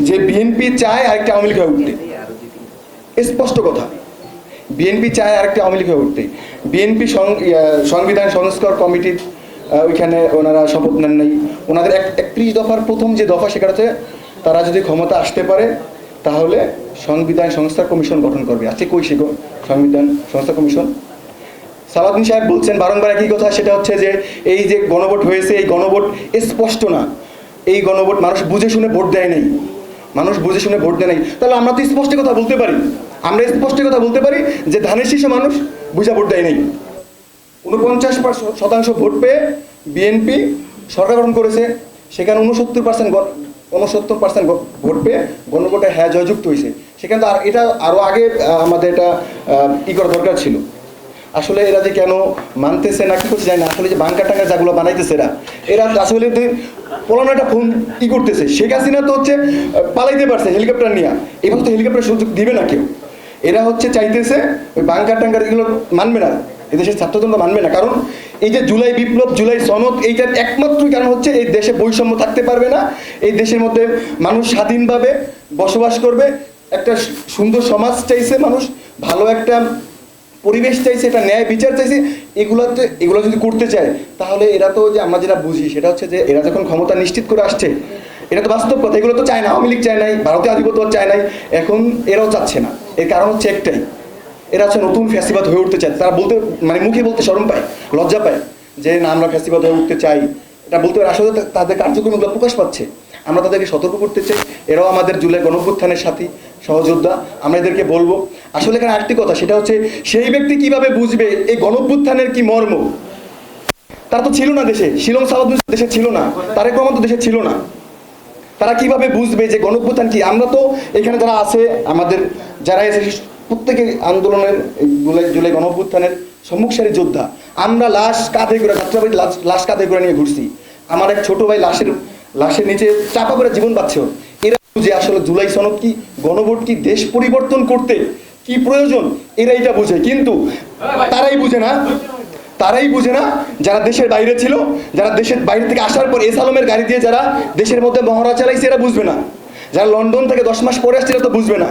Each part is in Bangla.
যে বিএনপি চায় আরেকটা আওয়ামী লীগ হয়ে উঠতে, স্পষ্ট কথা। বিএনপি চায় আরেকটা আওয়ামী লীগ হয়ে উঠতে। বিএনপি সংবিধান সংস্কার কমিটির ওইখানে ওনারা শপথ নেন নাই। ওনাদের 31 দফার প্রথম যে দফা, সেটা হচ্ছে তারা যদি ক্ষমতা আসতে পারে তাহলে সংবিধান সংস্কার কমিশন গঠন করবে। আছে কই সে সংবিধান সংস্কার কমিশন? সালাউদ্দিন সাহেব বলছেন বারংবার একই কথা, সেটা হচ্ছে যে এই যে গণভোট হয়েছে, এই গণভোট স্পষ্ট না। এই গণভোট মানুষ বুঝে শুনে ভোট দেয় নাই, মানুষ বুঝে শুনে ভোট দেয় নাই। তাহলে আমরা তো স্পষ্ট কথা বলতে পারি, আমরা স্পষ্ট কথা বলতে পারি যে ধানের শীষে মানুষ বুঝা ভোট দেয় নাই। 49% ভোট পেয়ে বিএনপি সরকার গঠন করেছে, সেখানে 69% ভোট পেয়ে গণভোটে হ্যাঁ জয়যুক্ত হয়েছে। সেখানে তো আর এটা আরও আগে আমাদের এটা করা দরকার ছিল। আসলে এরা যে কেন মানতেছে না কি করছে জানি না। আসলে যে বাংকা টাঙ্কা যাগুলো বানাইতেছে এরা আসলে পলানো একটা ফোন করতেছে। শেখ হাসিনা তো হচ্ছে পালাইতে পারছে হেলিকপ্টার নিয়ে, এবার তো হেলিকপ্টার সুযোগ দিবে না কেউ। এরা হচ্ছে চাইতেছে ওই বাংকার টাঙ্কার এগুলো মানবে না, এদেশের ছাত্রজনরা মানবে না। কারণ এই যে জুলাই বিপ্লব, জুলাই সনদ, এইটার একমাত্র কারণ হচ্ছে এই দেশে বৈষম্য থাকতে পারবে না। এই দেশের মধ্যে মানুষ স্বাধীনভাবে বসবাস করবে, একটা সুন্দর সমাজ চাইছে মানুষ, ভালো একটা পরিবেশ চাইছে, এটা ন্যায় বিচার চাইছে। এগুলো যদি করতে চায় তাহলে এরা তো যে আমরা যেটা বুঝি সেটা হচ্ছে যে এরা যখন ক্ষমতা নিশ্চিত করে আসছে, এটা তো বাস্তব কথা। এগুলো তো চায় না, আওয়ামী লীগ চায় নাই, ভারতীয় আধিপত্য চায় নাই, এখন এরাও চাচ্ছে না। এর কারণ হচ্ছে একটাই, এরা হচ্ছে নতুন ফ্যাসিবাদ হয়ে উঠতে চায়। তারা বলতে মুখে বলতে শরম পায়, লজ্জা পায় যে না আমরা ফ্যাসিবাদ হয়ে উঠতে চাই, এটা বলতে আসলে তাদের কার্যক্রমগুলো প্রকাশ পাচ্ছে। আমরা তাদেরকে সতর্ক করতে চাই, এরাও আমাদের জুলাই গণঅভ্যুত্থানের সাথী সহযোদ্ধা। আমরা এদেরকে বলবো আসলে এখানে আরেকটি কথা, সেটা হচ্ছে সেই ব্যক্তি কিভাবে বুঝবে এই গণঅভ্যুত্থানের কি মর্ম। তারা তো ছিল না দেশে, শিলং সালাউদ্দিন দেশে ছিল না, তারেক রহমান তো দেশে ছিল না। তারা কিভাবে বুঝবে যে গণঅভ্যুত্থান কি? আমরা তো এখানে যারা আছে, আমাদের যারা এসে প্রত্যেকে আন্দোলনের জুলাই গণঅভ্যুত্থানের সম্মুখ সারি যোদ্ধা। আমরা লাশ কাঁধে করে, যাত্রাবাড়ি লাশ কাঁধে করে নিয়ে ঘুরছি। আমার এক ছোট ভাই লাশের নিচে চাপা করে জীবন পাচ্ছে। এরা বুঝে আসলে জুলাই সনদ কি, গণভোট কি, দেশ পরিবর্তন করতে কি প্রয়োজন, এরা এটা বুঝে। কিন্তু তারাই বুঝে না যারা দেশের বাইরে ছিল, যারা দেশের বাইরে থেকে আসার পর এসালমের গাড়ি দিয়ে যারা দেশের মধ্যে মহড়া চালাইছে, এরা বুঝবে না। যারা লন্ডন থেকে 10 মাস পরে আসছে, এরা তো বুঝবে না।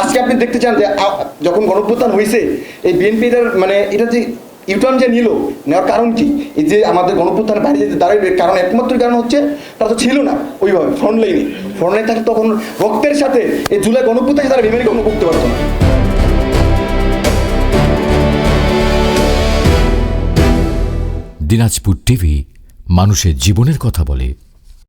আজকে আপনি দেখতে চান যে যখন গণঅভ্যুত্থান হয়েছে, এই বিএনপিটার এটা যে ইউটার্ন যে নেওয়ার কারণ কি? এই যে আমাদের গণঅভ্যুত্থানের বাইরে যেতে দাঁড়াবে, কারণ একমাত্র কারণ হচ্ছে তারা তো ছিল না ওইভাবে ফ্রন্ট লাইনে থাকলে তখন রক্তের সাথে এই জুলাই গণঅভ্যুত্থানে তারা বিমারি কখনো করতে পারতো না। দিনাজপুর টিভি মানুষের জীবনের কথা বলে।